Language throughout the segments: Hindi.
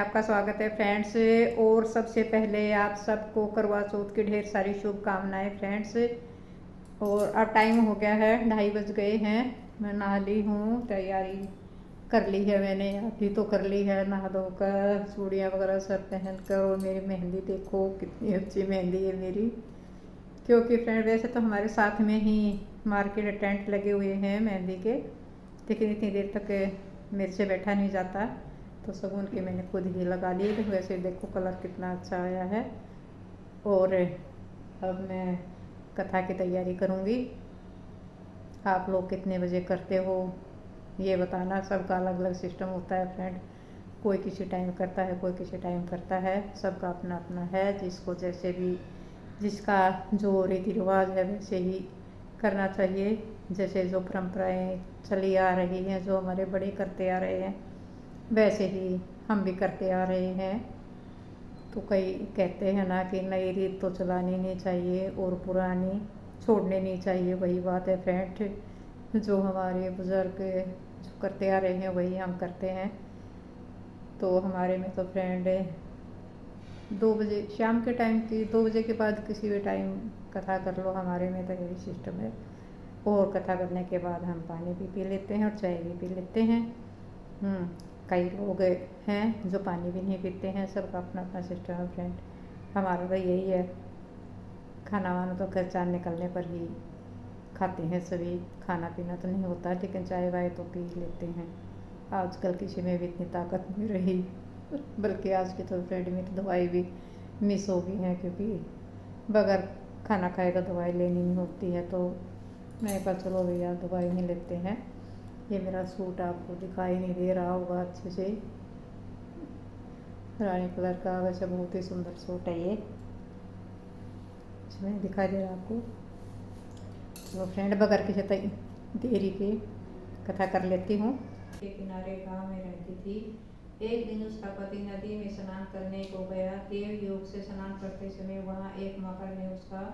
आपका स्वागत है फ्रेंड्स। और सबसे पहले आप सबको करवा चौथ की ढेर सारी शुभकामनाएं फ्रेंड्स। और अब टाइम हो गया है, 2:30 बज गए हैं। मैं नहा ली हूँ, तैयारी कर ली है मैंने, अभी तो कर ली है नहा धोकर, चूड़ियाँ वगैरह सब पहन कर। और मेरी मेहंदी देखो कितनी अच्छी मेहंदी है मेरी, क्योंकि फ्रेंड वैसे तो हमारे साथ में ही मार्केट टेंट लगे हुए हैं मेहंदी के, लेकिन इतनी देर तक मेरे से बैठा नहीं जाता, तो शगुन के मैंने खुद ही लगा ली। तो वैसे देखो कलर कितना अच्छा आया है। और अब मैं कथा की तैयारी करूँगी। आप लोग कितने बजे करते हो ये बताना। सबका अलग अलग सिस्टम होता है फ्रेंड, कोई किसी टाइम करता है, कोई किसी टाइम करता है, सबका अपना अपना है। जिसको जैसे भी, जिसका जो रीति रिवाज है वैसे ही करना चाहिए। जैसे जो परंपराएं चली आ रही हैं, जो हमारे बड़े करते आ रहे हैं, वैसे ही हम भी करते आ रहे हैं। तो कई कहते हैं ना कि नई रीत तो चलानी नहीं चाहिए और पुरानी छोड़नी नहीं चाहिए। वही बात है फ्रेंड, जो हमारे बुज़ुर्ग जो करते आ रहे हैं वही हम करते हैं। तो हमारे में तो फ्रेंड 2 बजे शाम के टाइम की, 2 बजे के बाद किसी भी टाइम कथा कर लो, हमारे में तो यही सिस्टम है। और कथा करने के बाद हम पानी भी पी लेते हैं और चाय भी पी लेते हैं। कई लोग हैं जो पानी भी नहीं पीते हैं, सबका अपना अपना सिस्टम है फ्रेंड। हमारा तो यही है, खाना वाना तो घर चार निकलने पर ही खाते हैं सभी, खाना पीना तो नहीं होता, लेकिन चाय वाय तो पी लेते हैं। आजकल किसी में भी इतनी ताकत नहीं रही, बल्कि आज के तो फ्रेंड में तो दवाई भी मिस हो गई है, क्योंकि बगैर खाना खाए तो दवाई लेनी नहीं होती है। तो मैंने कहा चलो भैया दवाई नहीं लेते हैं। ये मेरा सूट आपको दिखाई नहीं दे रहा होगा अच्छे से, रानी कलर का, वैसे बहुत ही सुंदर सूट है ये, इसमें दिखाई दे रहा आपको। तो फ्रेंड बगैर किसी देरी के कथा कर लेती हूँ। के किनारे गांव में रहती थी। एक दिन उसका पति नदी में स्नान करने को गया। देव योग से स्नान करते समय वहां एक मकर ने उसका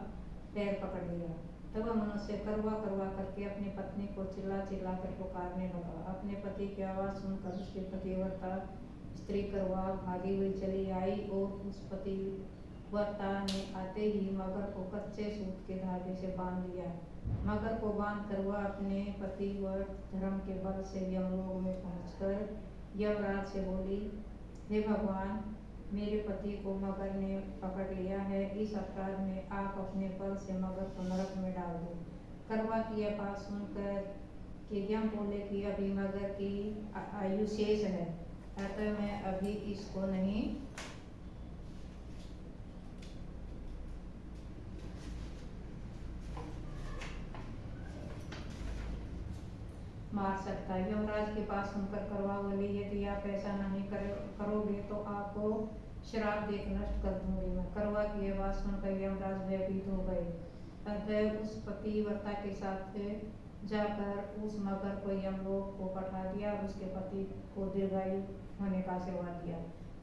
पैर पकड़ लिया। तब वह मनुष्य करवा करवा करके अपनी पत्नी को चिल्ला चिल्ला कर पुकारने लगा। अपने पति की आवाज सुनकर उसकी पतिव्रता स्त्री करवा भागी हुई चली आई और उस पतिव्रता ने आते ही मगर को कच्चे सूत के धागे से बांध लिया। मगर को बांध कर वह अपने पतिव्रत धर्म के बल से यमलोक में पहुंचकर यमराज से बोली, हे भगवान, मेरे पति को मगर ने पकड़ लिया है। इस अपराध में आप अपने बल से मगर को नरक में डाल दो। करवा की यह बात सुनकर कि यम बोले कि अभी मगर की आयु शेष है, अतः मैं अभी इसको नहीं मार सकता। यमराज की बात सुनकर करवा बोली, यदि आप ऐसा नहीं करोगे तो आपको श्राप देकर नष्ट कर दूंगी मैं। करवा की यह बात सुनकर यमराज भयभीत हो गए। अतः उस पतिव्रता के साथ जाकर उस मगर को यमलोक को पठा दिया और उसके पति को दीर्घायु होने का आशीर्वाद दिया।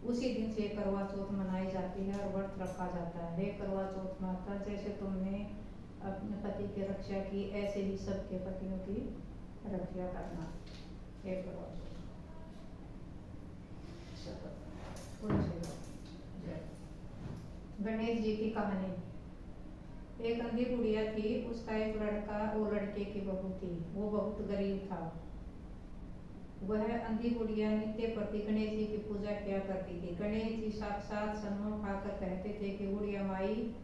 उसी दिन से करवा चौथ मनाई जाती है और व्रत रखा जाता है। हे करवा चौथ माता, जैसे तुमने अपने पति की रक्षा की, ऐसे ही सबके पतियों की रक्षा करना। हे करवा गणेश जी की कहानी। एक अंधी बुढ़िया थी, उसका एक लड़का और लड़के की बहू थी। वो बहुत गरीब था। वह अंधी बुढ़िया नित्य प्रति गणेश जी की पूजा किया करती थी। गणेश जी साक्षात सन्मुख आकर कहते थे कि बुढ़िया माई,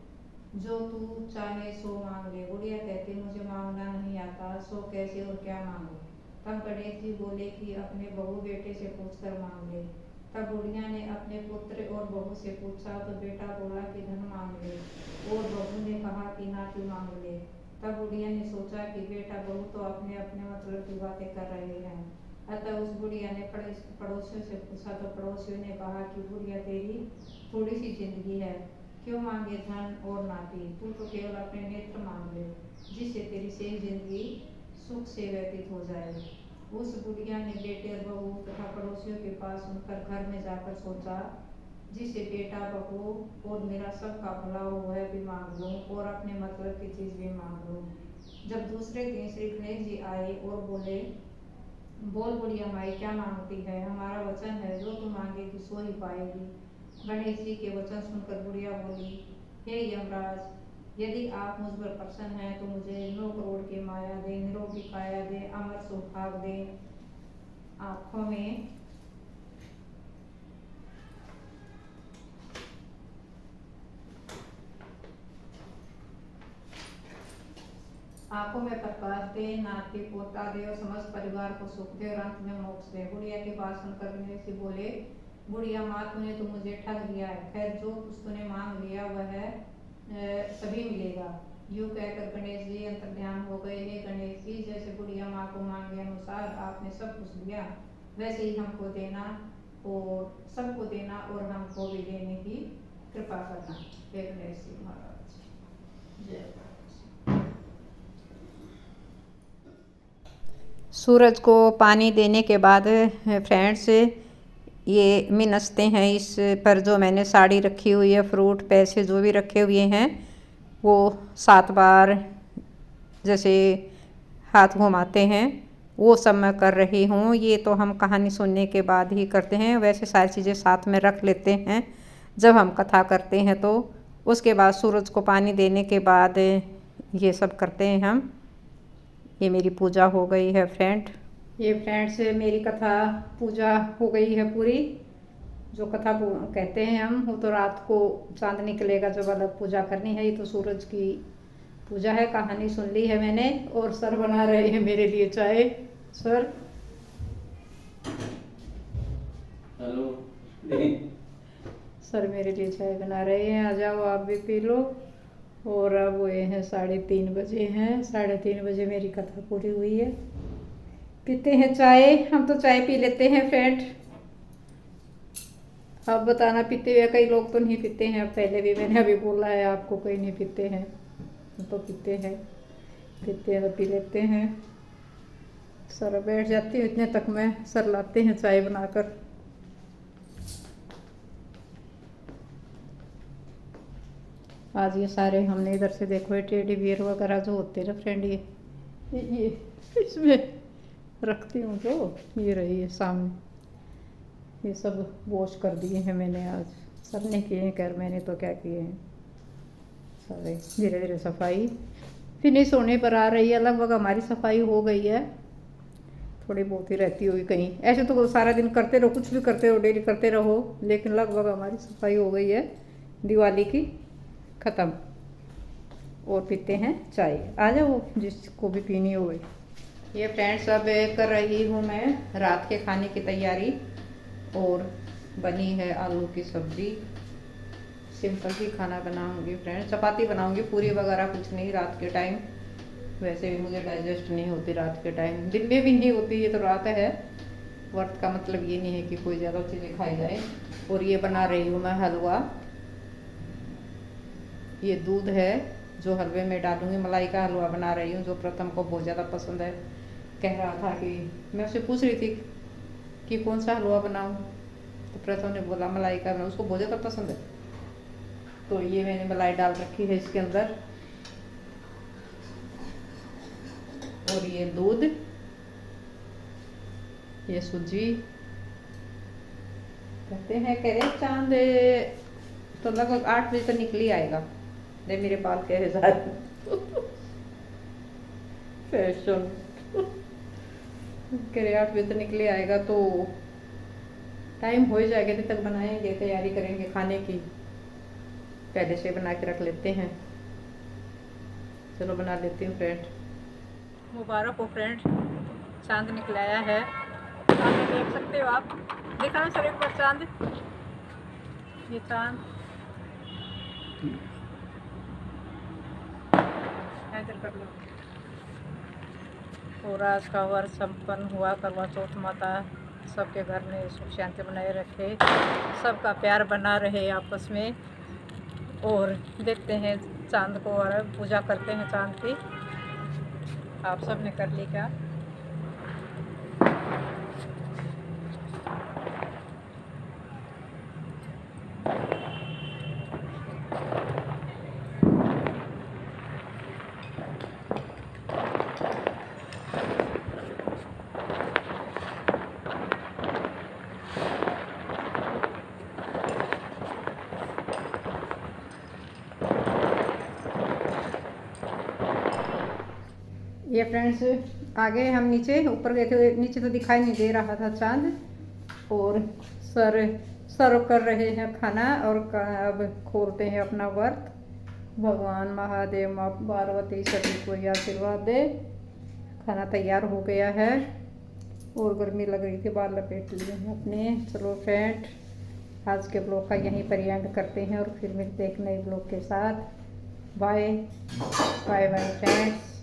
जो तू चाहे सो मांग ले। बुढ़िया कहती, मुझे मांगना नहीं आता, सो कैसे और क्या मांगू। तब गणेश जी बोले कि अपने बहू बेटे से पूछकर मांग ले। तब बुढ़िया ने अपने पुत्र और बहू से पूछा तो बेटा बोला कि धन मांग ले, और बहू ने कहा कि नाती मांग ले। तब बुढ़िया ने सोचा कि बेटा बहू तो अपने अपने मतलब की बातें कर रहे हैं। अतः उस बुढ़िया ने पड़ोसियों से पूछा तो पड़ोसियों ने कहा कि बुढ़िया तेरी थोड़ी सी जिंदगी है, क्यों मांगे धन और नाती, तू तो केवल अपने नेत्र मांग ले, जिससे तेरी शेष जिंदगी सुख से व्यतीत हो जाए। उस बुढ़िया ने बेटे और बहू तथा पड़ोसियों की बात सुनकर घर में जाकर सोचा, जिससे बेटा बहू और मेरा सबका भला हो वह भी मांग लूं और अपने मतलब की चीज भी मांग लूं। जब दूसरे दिन श्री गणेश जी आए और बोले, बोल बुढ़िया माई क्या मांगती है, हमारा वचन है जो तू मांगेगी सो ही पाएगी। गणेश जी के वचन सुनकर बुढ़िया बोली, हे यमराज, यदि आप मुझ पर प्रसन्न हैं तो मुझे 9 करोड़ की माया दे, निरोगी काया दे, अमर सौभाग्य दे, आंखों में आंखों में प्रकाश दे, नाथ के पोता दे और समस्त परिवार को सुख दे और अंत में मोक्ष दे। बुढ़िया की बात सुनकर गणेश जी बोले, बुढ़िया माँ तूने तो मुझे ठग लिया है, खैर जो कुछ तूने मांग लिया वह सभी मिलेगा। यूं कहकर गणेश जी अंतर्ध्यान हो गए। हे गणेश जी, जैसे बुढ़िया माँ को मांगे अनुसार आपने सब कुछ दिया, वैसे ही हमको देना और सबको देना और हमको भी देने की कृपा करना। हे गणेश जी महाराज जय। सूरज को पानी देने के बाद फ्रेंड्स ये मिनसते हैं इस पर जो मैंने साड़ी रखी हुई है, फ्रूट पैसे जो भी रखे हुए हैं वो 7 बार जैसे हाथ घुमाते हैं, वो सब मैं कर रही हूँ। ये तो हम कहानी सुनने के बाद ही करते हैं, वैसे सारी चीज़ें साथ में रख लेते हैं जब हम कथा करते हैं। तो उसके बाद सूरज को पानी देने के बाद ये सब करते हैं हम। ये मेरी पूजा हो गई है फ्रेंड। ये फ्रेंड्स मेरी कथा पूजा हो गई है पूरी। जो कथा कहते हैं हम, वो तो रात को चांद निकलेगा जब अलग पूजा करनी है। ये तो सूरज की पूजा है। कहानी सुन ली है मैंने और सर बना रहे हैं मेरे लिए चाय। सर हेलो सर मेरे लिए चाय बना रहे हैं, आ जाओ आप भी पी लो। और अब वो हैं 3:30 बजे हैं, 3:30 बजे मेरी कथा पूरी हुई है। पीते हैं चाय, हम तो चाय पी लेते हैं फ्रेंड। आप बताना पीते हुए, कई लोग तो नहीं पीते हैं। अब पहले भी मैंने अभी बोला है आपको, कोई नहीं पीते हैं, हम तो पीते हैं तो पी लेते हैं। सर बैठ जाती हूँ, इतने तक मैं सर लाते हैं चाय बनाकर। आज ये सारे हमने इधर से देखो ये टेडी बियर वगैरह जो होते हैं ना फ्रेंड, ये इसमें रखती हूँ जो ये रही है सामने, ये सब वॉश कर दिए हैं मैंने आज। सर ने किए हैं, खैर मैंने तो क्या किए हैं, सारे धीरे धीरे सफाई फिनिश होने पर आ रही है। लगभग हमारी सफाई हो गई है, थोड़ी बहुत ही रहती होगी कहीं। ऐसे तो सारा दिन करते रहो, कुछ भी करते रहो, डेली करते रहो, लेकिन लगभग हमारी सफाई हो गई है दिवाली की ख़त्म। और पीते हैं चाय, आ जाओ जिसको भी पीनी हो गई। ये फ्रेंड्स अब कर रही हूँ मैं रात के खाने की तैयारी। और बनी है आलू की सब्ज़ी, सिंपल ही खाना बनाऊंगी फ्रेंड्स। चपाती बनाऊंगी, पूरी वगैरह कुछ नहीं रात के टाइम। वैसे भी मुझे डाइजेस्ट नहीं होती रात के टाइम, दिन में भी नहीं होती, ये तो रात है। व्रत का मतलब ये नहीं है कि कोई ज़्यादा चीज़ें खाई जाए। और ये बना रही हूँ मैं हलवा। ये दूध है जो हलवे में डालूंगी, मलाई का हलवा बना रही हूँ, जो प्रथम को बहुत ज़्यादा पसंद है। कह रहा था कि मैं उससे पूछ रही थी कि कौन सा हलवा बनाऊँ, तो प्रथम ने बोला मलाई का, मैं उसको बहुत ज़्यादा पसंद है। तो ये मैंने मलाई डाल रखी है इसके अंदर। और ये दूध, ये सूजी। कहते हैं, कह रहे चांद तो लगभग 8 बजे तक निकल ही आएगा। नहीं मेरे बाल कह रहे फैशन कह रहे 8 बजे तक निकले आएगा, तो टाइम हो ही जाएगा, तब तक बनाएंगे, तैयारी करेंगे खाने की। पहले से बना के रख लेते हैं। चलो बना लेती हूँ फ्रेंड। मुबारक हो फ्रेंड, चांद निकलाया है, सामने देख सकते हो आप। देखा ना सर एक बार चांद, ये चांद इधर कर लो। और आज का वर्ष संपन्न हुआ। करवा चौथ माता सबके घर में सुख शांति बनाए रखे, सबका प्यार बना रहे आपस में। और देखते हैं चांद को और पूजा करते हैं चांद की। आप सब ने कर ली क्या? ये फ्रेंड्स आगे हम नीचे ऊपर गए थे, नीचे तो दिखाई नहीं दे रहा था चांद। और सर सर्व कर रहे हैं खाना और अब खोलते हैं अपना व्रत। भगवान महादेव माँ पार्वती सभी को ये आशीर्वाद दे। खाना तैयार हो गया है और गर्मी लग रही थी, बाल लपेट लिए हैं अपने। चलो फ्रेंड, आज के ब्लॉग का यहीं पर एंड करते हैं और फिर मिलते हैं एक नए ब्लॉग के साथ। Bye bye bye friends.